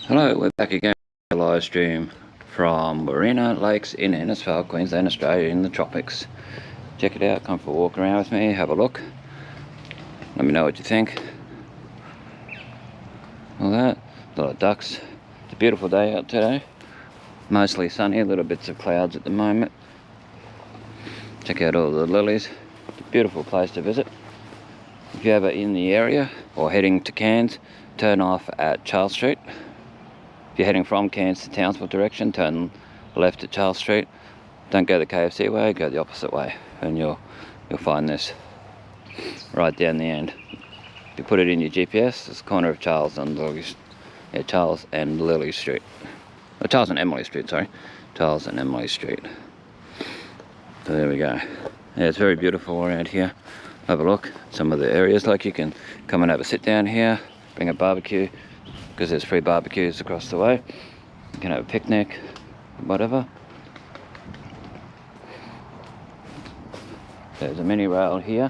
Hello, we're back again with a live stream from Warrina Lakes in Innisfail, Queensland, Australia, in the tropics. Check it out, come for a walk around with me, have a look. Let me know what you think. All that, a lot of ducks. It's a beautiful day out today. Mostly sunny, little bits of clouds at the moment. Check out all the lilies. It's a beautiful place to visit. If you're ever in the area or heading to Cairns, turn off at Charles Street. If you're heading from Cairns to Townsville direction, turn left at Charles Street. Don't go the KFC way, go the opposite way, and you'll find this right down the end. If you put it in your GPS, it's the corner of Charles and Lily, Charles and Lily Street. Oh, Charles and Emily Street, sorry. Charles and Emily Street. So there we go. Yeah, it's very beautiful around here. Have a look. Some of the areas, like you can come and have a sit down here, bring a barbecue, because there's free barbecues across the way. You can have a picnic, whatever. There's a mini rail here,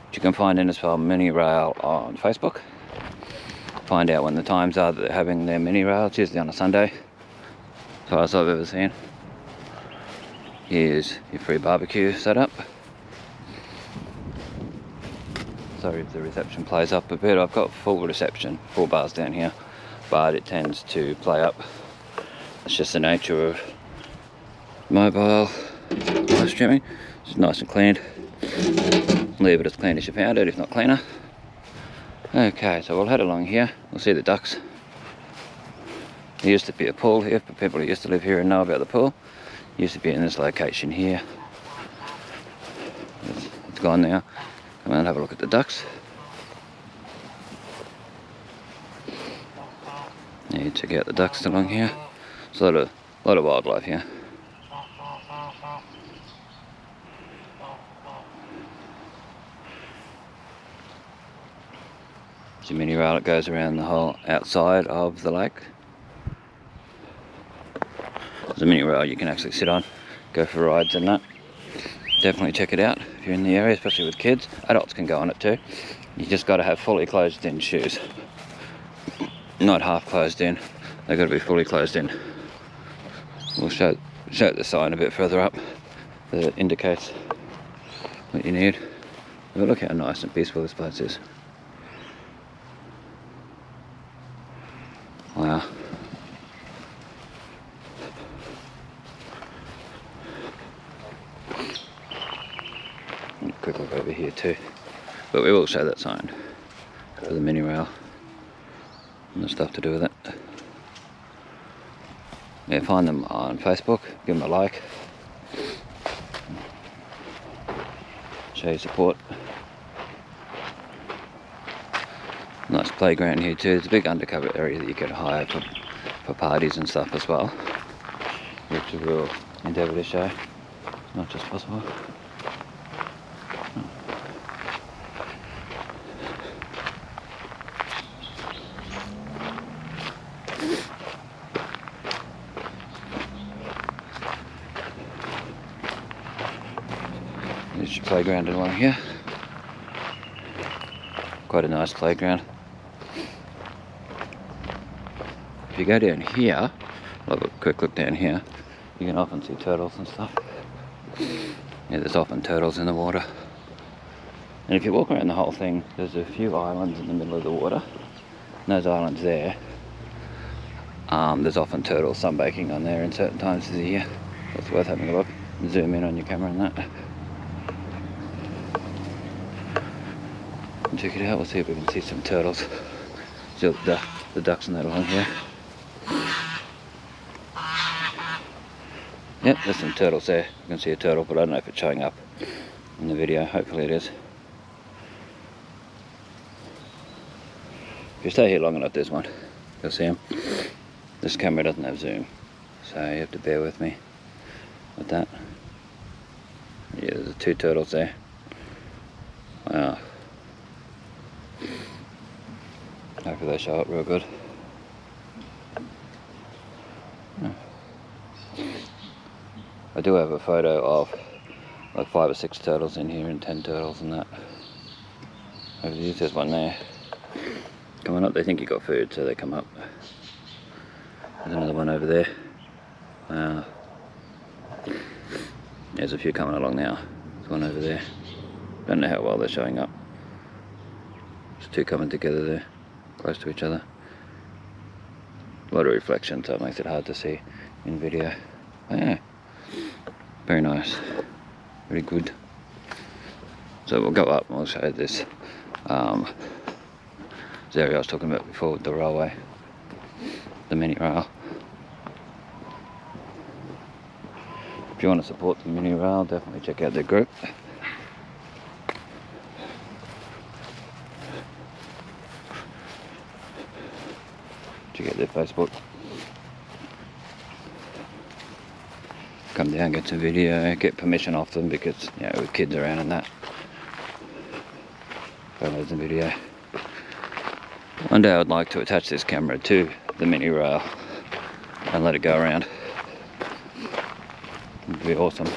which you can find Innisfail mini rail on Facebook. Find out when the times are that they're having their mini rail. It's usually on a Sunday, as far as I've ever seen. Here's your free barbecue setup. Sorry if the reception plays up a bit. I've got full reception, full bars down here, but it tends to play up. It's just the nature of mobile live streaming. It's nice and clean. Leave it as clean as you found it, if not cleaner. Okay, so we'll head along here. We'll see the ducks. There used to be a pool here for people who used to live here and know about the pool. It used to be in this location here. It's gone now. Come on and have a look at the ducks. Yeah, check out the ducks along here. There's a lot of wildlife here. There's a mini rail that goes around the whole outside of the lake. There's a mini rail you can actually sit on, go for rides and that. Definitely check it out if you're in the area, especially with kids. Adults can go on it too. You just got to have fully closed in shoes. Not half closed in, they've got to be fully closed in. We'll show the sign a bit further up that indicates what you need. But look how nice and peaceful this place is. Wow. Quick look over here too, but we will show that sign for the mini rail and the stuff to do with it. Yeah, find them on Facebook, give them a like, show your support. Nice playground here too. There's a big undercover area that you can hire for parties and stuff as well, which we will endeavour to show as much as possible. There's your playground along here. Quite a nice playground. If you go down here, I'll have a quick look down here, you can often see turtles and stuff. Yeah, there's often turtles in the water. And if you walk around the whole thing, there's a few islands in the middle of the water. And those islands there, there's often turtles sunbaking on there in certain times of the year. So it's worth having a look. Zoom in on your camera and that. And check it out, we'll see if we can see some turtles. See the ducks and that along here. Yep, there's some turtles there. You can see a turtle, but I don't know if it's showing up in the video. Hopefully it is. If you stay here long enough, there's one. You'll see him. This camera doesn't have zoom, so you have to bear with me with that. Yeah, there's 2 turtles there. Wow. Hopefully they show up real good. I do have a photo of like 5 or 6 turtles in here and 10 turtles and that. There's one there. Coming up, they think you got food, so they come up. There's another one over there. There's a few coming along now. There's one over there. Don't know how well they're showing up. There's two coming together there, close to each other. A lot of reflection, so it makes it hard to see in video. Oh, yeah, very nice, very good. So we'll go up and we'll show this area I was talking about before with the railway, the mini rail. If you want to support the mini rail, definitely check out their group. Check out their Facebook. Come down, get some video, get permission off them because, you know, with kids around and that. Photos and video. One day I'd like to attach this camera to the mini rail and let it go around. It'd be awesome.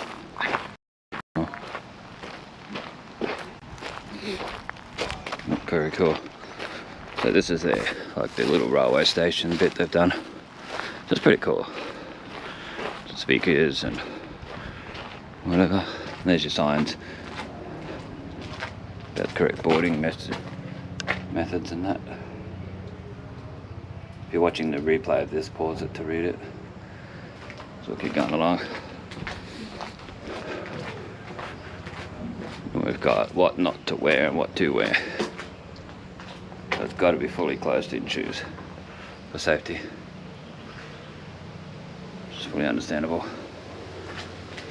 Very cool. So this is their, like, their little railway station bit they've done. So it's pretty cool. Speakers and whatever. And there's your signs about correct boarding methods and that. If you're watching the replay of this, pause it to read it. So we'll keep going along. And we've got what not to wear and what to wear. So it's got to be fully closed in shoes for safety. It's fully understandable.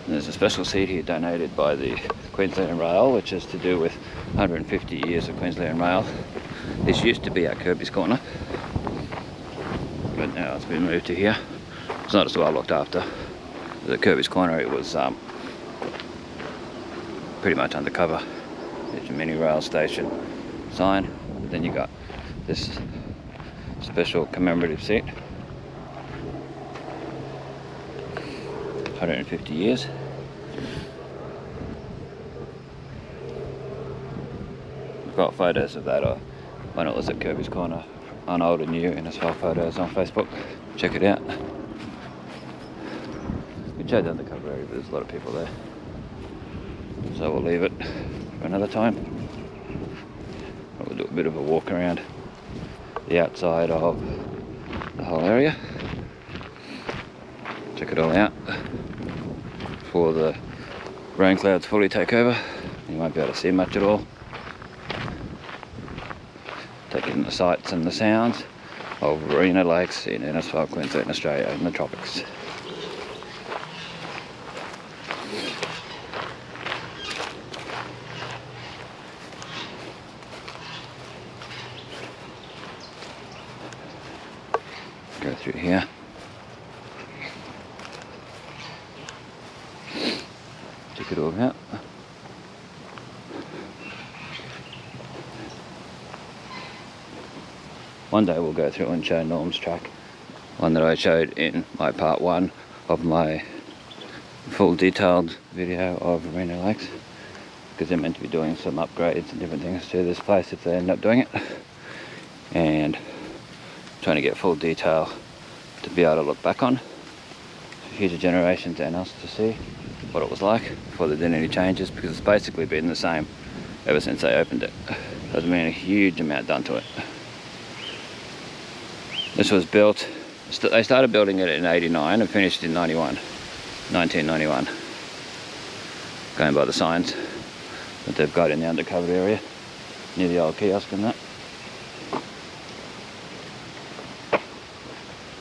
And there's a special seat here donated by the Queensland Rail, which is to do with 150 years of Queensland Rail. This used to be at Kirby's Corner, but now it's been moved to here. It's not as well looked after. At Kirby's Corner it was pretty much undercover. There's a mini rail station sign, but then you got this special commemorative seat. 150 years. We've got photos of that when it was at Kirby's Corner on old and new Innisfail photos on Facebook. Check it out. We showed the undercover area, but there's a lot of people there. So we'll leave it for another time. We'll do a bit of a walk around the outside of the whole area. Check it all out before the rain clouds fully take over. You won't be able to see much at all. Take in the sights and the sounds of Warrina lakes in Innisfail, Queensland, Australia in the tropics. Go through here. Check it all out. One day we'll go through and show Norm's track, one that I showed in my part 1 of my full detailed video of Warrina Lakes, because they're meant to be doing some upgrades and different things to this place if they end up doing it, and trying to get full detail to be able to look back on for future generations and us to see what it was like before they did any changes, because it's basically been the same ever since they opened it. There's been a huge amount done to it. This was built, they started building it in 89 and finished in 1991. Going by the signs that they've got in the undercover area near the old kiosk and that.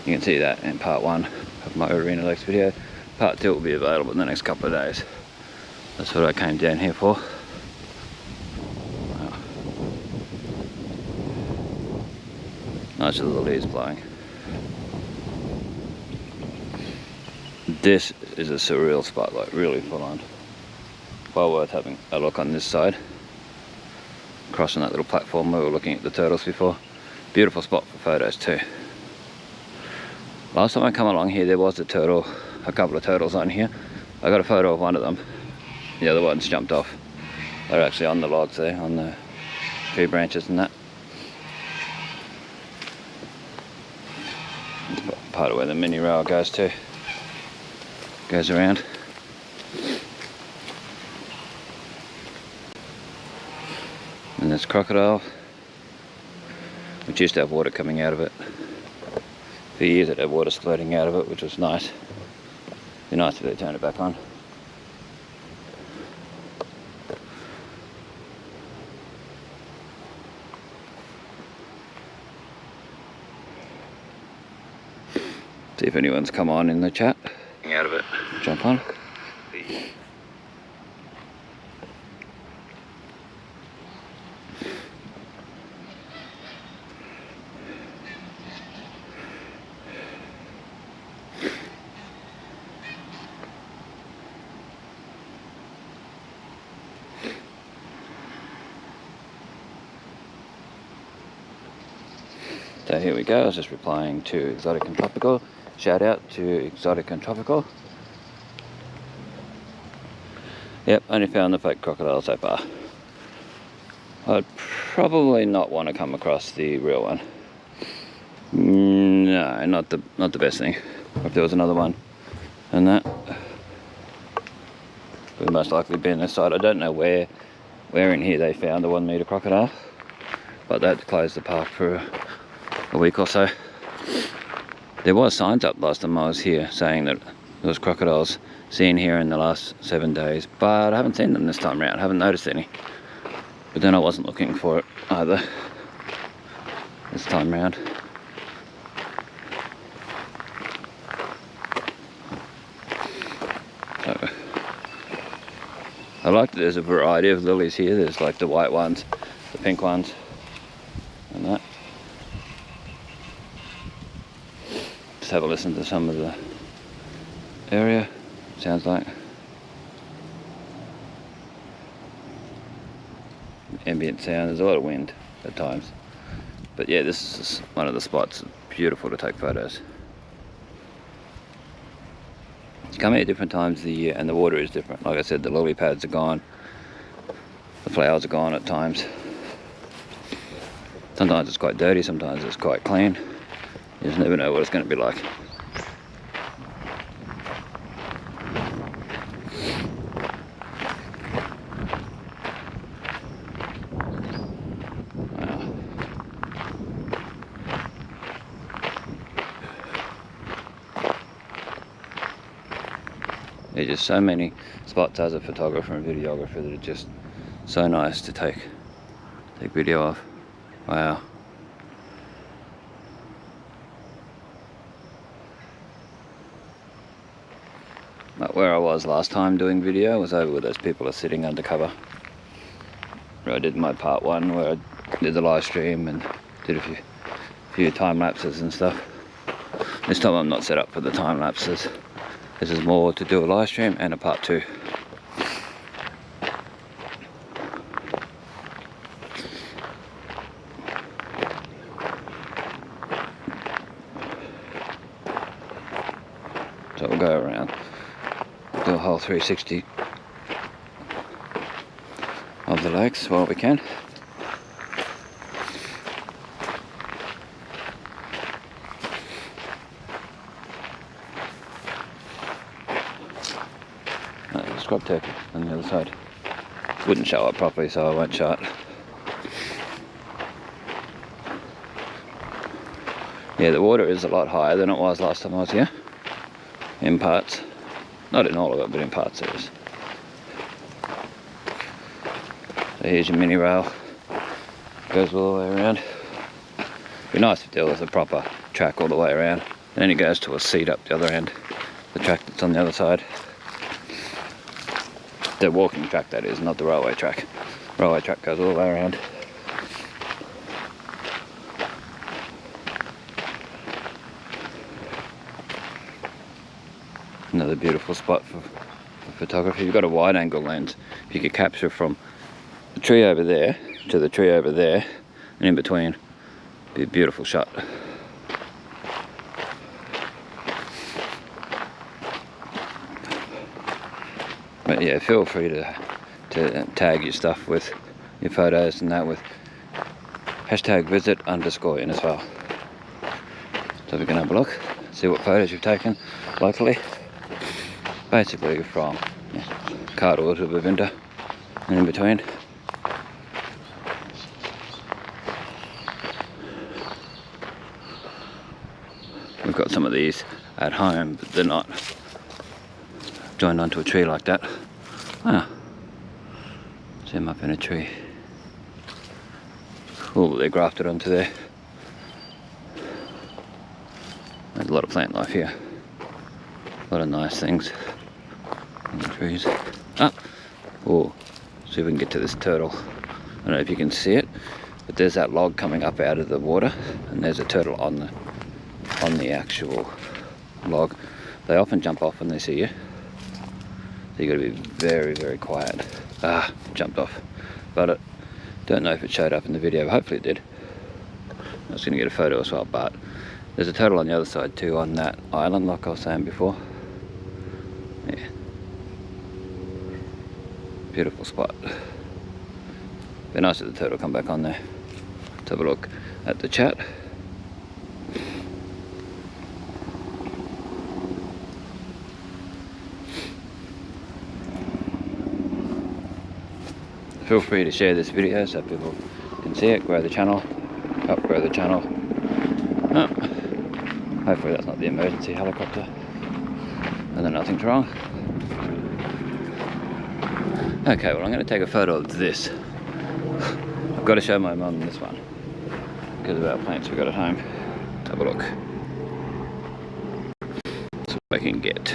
You can see that in part 1 of my Warrina Lakes video. Part 2 will be available in the next couple of days. That's what I came down here for. Wow. Nice little leaves blowing. This is a surreal spot, like really full on. Well worth having a look on this side. Crossing that little platform where we were looking at the turtles before. Beautiful spot for photos too. Last time I come along here there was a couple of turtles on here. I got a photo of one of them. The other one's jumped off. They're actually on the logs there, on the tree branches and that. part of where the mini rail goes to. Goes around. And this crocodile, which used to have water coming out of it. For years it had water splurting out of it, which was nice. Be nice if they turned it back on. See if anyone's come on in the chat. Out of it. Jump on. So here we go. I was just replying to Exotic and Tropical. Shout out to Exotic and Tropical. Yep, only found the fake crocodile so far. I'd probably not want to come across the real one. No, not the best thing. If there was another one and that would most likely be on this side. I don't know where in here they found the 1 metre crocodile, but they had to close the park for a week or so. There was signs up last time I was here saying that there was crocodiles seen here in the last 7 days, but I haven't seen them this time around. I haven't noticed any. But then I wasn't looking for it either this time around. So I like that there's a variety of lilies here. There's like the white ones, the pink ones, and that. Just have a listen to some of the area. Sounds like ambient sound. There's a lot of wind at times, but yeah, this is one of the spots. Beautiful to take photos. You come here at different times of the year and the water is different. Like I said, the lily pads are gone, the flowers are gone at times. Sometimes it's quite dirty, sometimes it's quite clean. You just never know what it's going to be like. Wow. There's just so many spots as a photographer and videographer that are just so nice to take video of. Wow. Like where I was last time doing video was over where those people are sitting under cover. Where I did my part 1 where I did the live stream and did a few time lapses and stuff. This time I'm not set up for the time lapses. This is more to do a live stream and a part 2. So we'll go around, do a whole 360 of the lakes while we can. There's a scrub turkey on the other side. Wouldn't show up properly, so I won't show it. Yeah, the water is a lot higher than it was last time I was here. In parts. Not in all of it, but in parts it is. So here's your mini rail. Goes all the way around. Be nice if there was a proper track all the way around. And then it goes to a seat up the other end. The track that's on the other side. The walking track, that is, not the railway track. Railway track goes all the way around. Another beautiful spot for photography. You've got a wide angle lens. If you could capture from the tree over there to the tree over there and in between, it'd be a beautiful shot. But yeah, feel free to tag your stuff with your photos and that with #visit_Innisfail. So we can have a look. see what photos you've taken locally. Basically from Cardwell to Bavinda and in between. We've got some of these at home, but they're not joined onto a tree like that. Ah, see them up in a tree. Oh, they're grafted onto there. There's a lot of plant life here. A lot of nice things in the trees. Ah, oh, see if we can get to this turtle. I don't know if you can see it, but there's that log coming up out of the water, and there's a turtle on the actual log. They often jump off when they see you, so you got to be very, very quiet. Ah, jumped off. But I don't know if it showed up in the video, but hopefully it did. I was going to get a photo as well, but there's a turtle on the other side too, on that island like I was saying before. Yeah. Beautiful spot. Be nice if the turtle come back on there. Let's have a look at the chat. Feel free to share this video so people can see it, grow the channel, help grow the channel. Oh, hopefully that's not the emergency helicopter and then nothing's wrong. Okay, well I'm going to take a photo of this. I've got to show my mum this one because of our plants we've got at home. Let's have a look. That's what I can get.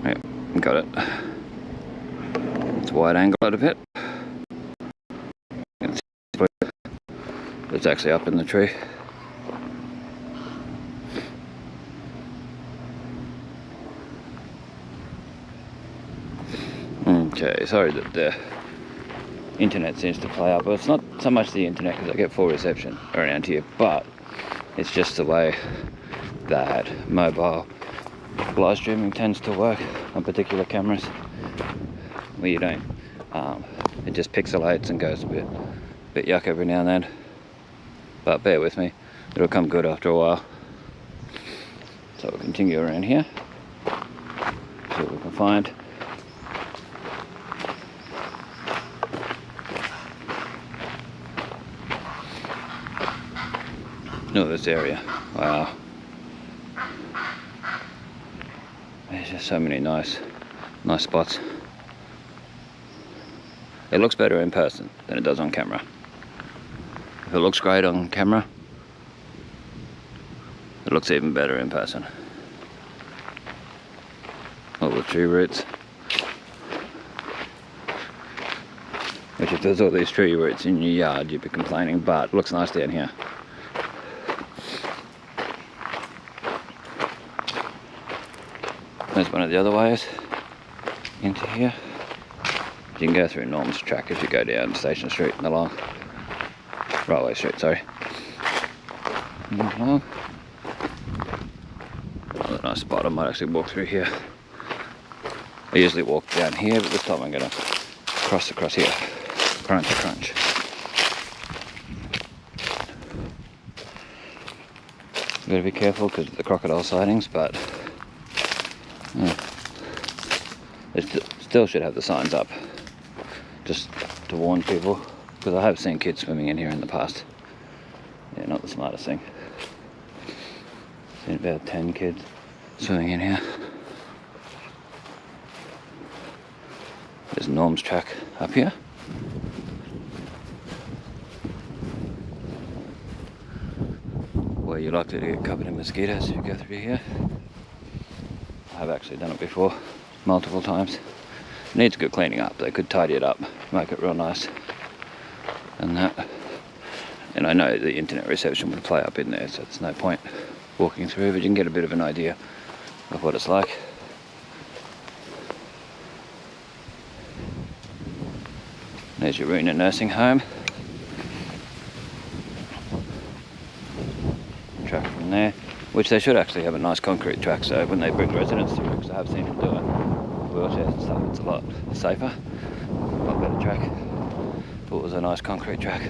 Yep, got it. Let's wide angle it a bit. It's actually up in the tree. Okay, sorry that the internet seems to play up. Well, it's not so much the internet because I get full reception around here, but it's just the way that mobile live streaming tends to work on particular cameras, where you don't, it just pixelates and goes a bit yuck every now and then. But bear with me, it'll come good after a while. So we'll continue around here, see what we can find. No, this area, wow. There's just so many nice spots. It looks better in person than it does on camera. If it looks great on camera, it looks even better in person. All the tree roots. Which if there's all these tree roots in your yard, you'd be complaining, but it looks nice down here. There's one of the other ways into here. You can go through Norm's track if you go down Station Street and along. Railway Street, sorry. Along. Another nice spot. I might actually walk through here. I usually walk down here, but this time I'm going to cross across here. Crunch, crunch. Gotta be careful because of the crocodile sightings, but it still should have the signs up, just to warn people, because I have seen kids swimming in here in the past. Yeah, not the smartest thing. Seen about 10 kids swimming in here. There's Norm's track up here. Where you're likely to get covered in mosquitoes if you go through here. I have actually done it before, multiple times. It needs good cleaning up. They could tidy it up, make it real nice and that. And I know the internet reception would play up in there, so there's no point walking through, but you can get a bit of an idea of what it's like. There's your Warrina nursing home. Track from there, which they should actually have a nice concrete track, so when they bring residents through, because I have seen them do it, wheelchairs and stuff, it's a lot safer, a lot better track. If it was a nice concrete track,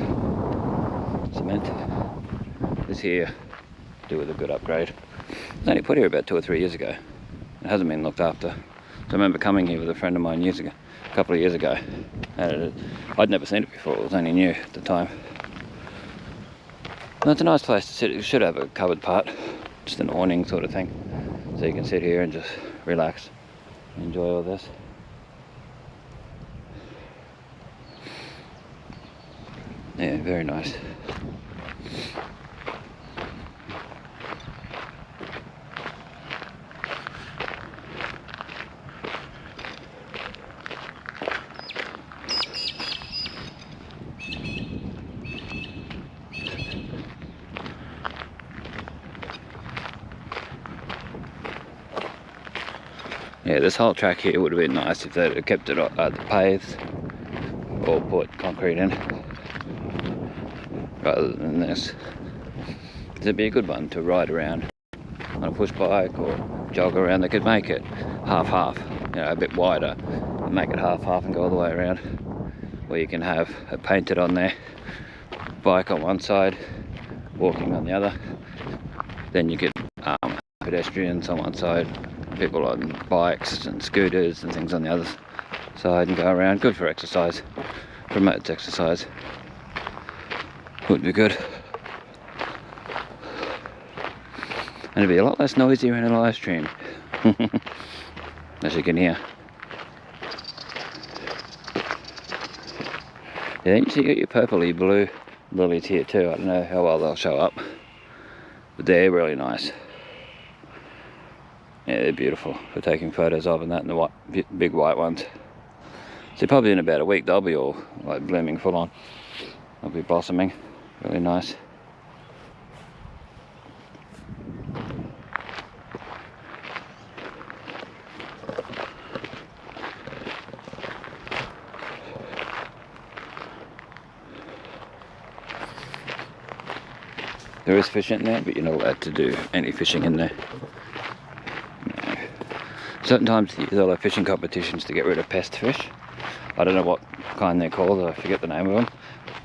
cement. this here do with a good upgrade. It was only put here about 2 or 3 years ago. It hasn't been looked after. So I remember coming here with a friend of mine a couple of years ago. And I'd never seen it before, it was only new at the time. And it's a nice place to sit. It should have a covered part, just an awning sort of thing. So you can sit here and just relax, enjoy all this. Yeah, very nice. Yeah, this whole track here would have been nice if they'd have kept it paved or put concrete in rather than this. It'd be a good one to ride around on a push bike or jog around. They could make it half-half, you know, a bit wider, and make it half-half and go all the way around. Or you can have it painted on there, bike on one side, walking on the other. Then you get pedestrians on one side, people on bikes and scooters and things on the other side and go around. Good for exercise, promotes exercise. Would be good. And it'd be a lot less noisier in a live stream, as you can hear. Yeah, you got your purpley blue lilies here too. I don't know how well they'll show up, but they're really nice. Yeah, they're beautiful for taking photos of, and that, and the big white ones. So probably in about a week they'll be all like blooming full on. They'll be blossoming, really nice. There is fish in there, but you're not allowed to do any fishing in there. No. Certain times they'll have fishing competitions to get rid of pest fish. I don't know what kind they're called, I forget the name of them,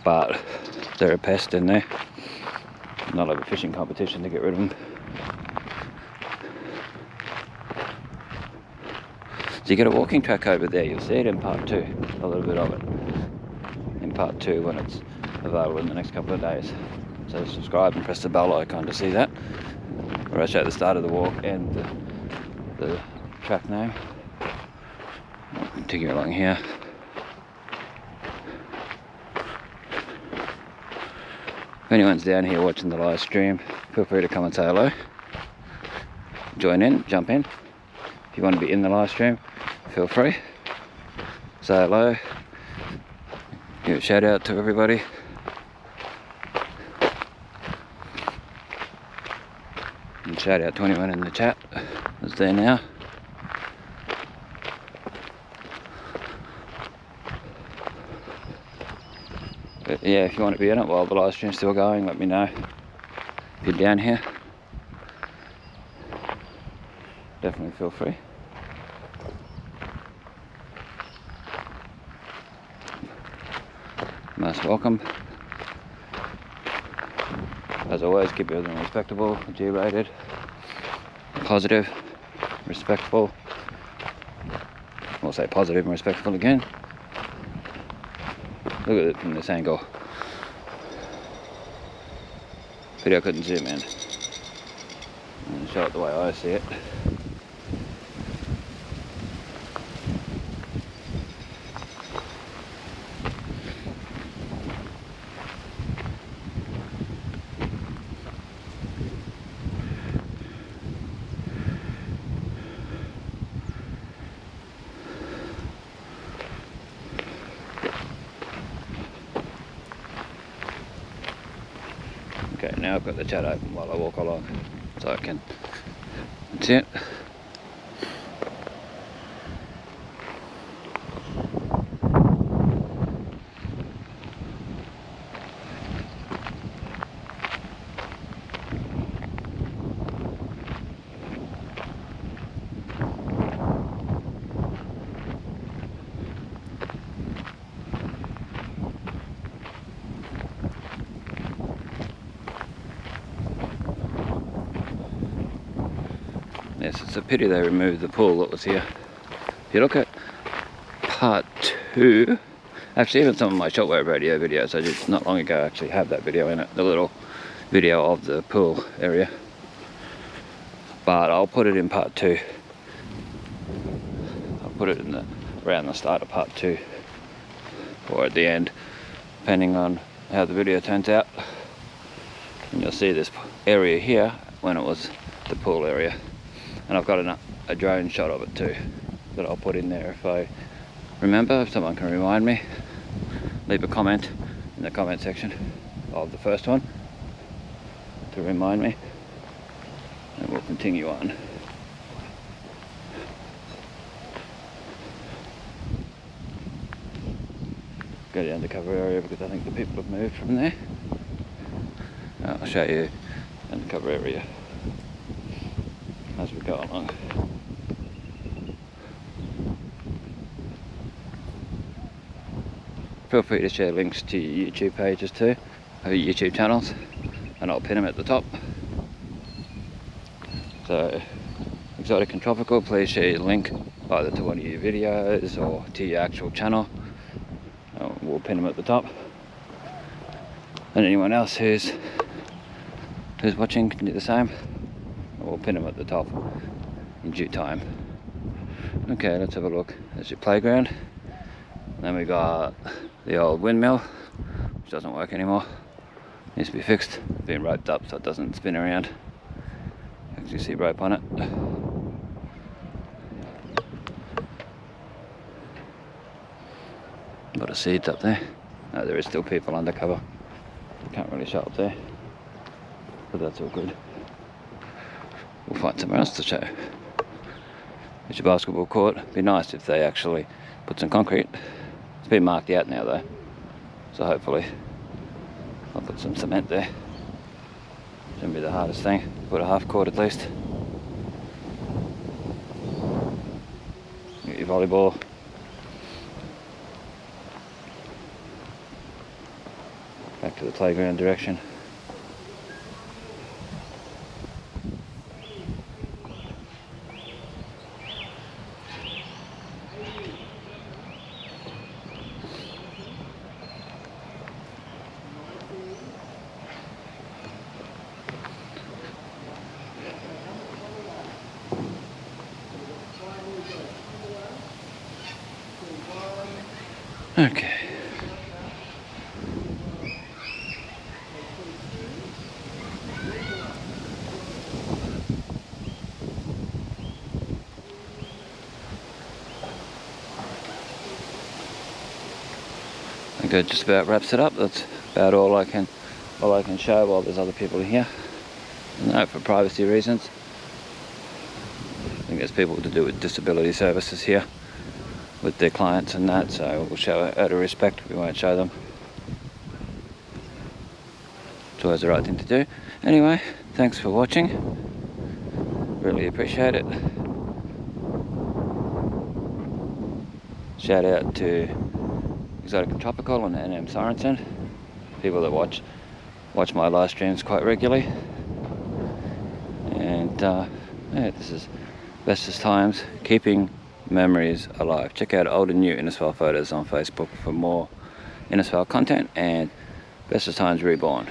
but they're a pest in there. Not have a fishing competition to get rid of them. So you get a walking track over there, you'll see it in part 2, a little bit of it, in part 2 when it's available in the next couple of days. So subscribe and press the bell icon to see that, where I show the start of the walk and the track name. I'll continue along here. If anyone's down here watching the live stream, feel free to come and say hello. Join in, jump in. If you want to be in the live stream, feel free. Say hello. Give a shout out to everybody. And shout out to anyone in the chat that's there now. But yeah, if you want to be in it while the live stream's still going, let me know. If you're down here, definitely feel free. Most welcome. As always, keep everything respectable, G-rated, positive, respectful. We'll say positive and respectful again. Look at it from this angle. Video couldn't zoom in. I'm going to show it the way I see it. Okay, now I've got the chat open while I walk along, so I can, that's it. this. It's a pity they removed the pool that was here. If you look at part 2, actually even some of my shortwave radio videos I did not long ago actually have that video in it, the little video of the pool area. But I'll put it in part 2. I'll put it in around the start of part 2 or at the end, depending on how the video turns out. And you'll see this area here when it was the pool area, and I've got a drone shot of it too that I'll put in there if I remember. If someone can remind me, leave a comment in the comment section of the first one to remind me, and we'll continue on. Go to the undercover area because I think the people have moved from there. I'll show you the undercover area as we go along. Feel free to share links to your YouTube pages too, or your YouTube channels, and I'll pin them at the top. So, Exotic and Tropical, please share your link either to one of your videos or to your actual channel. We'll pin them at the top. And anyone else who's watching can do the same. We'll pin them at the top in due time. Okay, let's have a look. There's your playground. Then we got the old windmill, which doesn't work anymore. Needs to be fixed. It's been roped up so it doesn't spin around. Actually see rope on it. A lot of seeds up there. No, there is still people undercover. Can't really show up there, but that's all good. We'll find somewhere else to show. It's a basketball court. It'd be nice if they actually put some concrete. It's been marked out now though, so hopefully I'll put some cement there. Shouldn't be the hardest thing. Put a half court at least. Get your volleyball. Back to the playground direction. Okay. I think that just about wraps it up. That's about all I can show while there's other people here. No, for privacy reasons. I think there's people to do with disability services here with their clients and that, so we'll show out of respect. We won't show them. It's always the right thing to do. Anyway, thanks for watching. Really appreciate it. Shout out to Exotic and Tropical and NM Sorensen, people that watch my live streams quite regularly. And yeah, this is Bestestimes, keeping memories alive. Check out old and new Innisfail photos on Facebook for more Innisfail content and Bestestimes Reborn.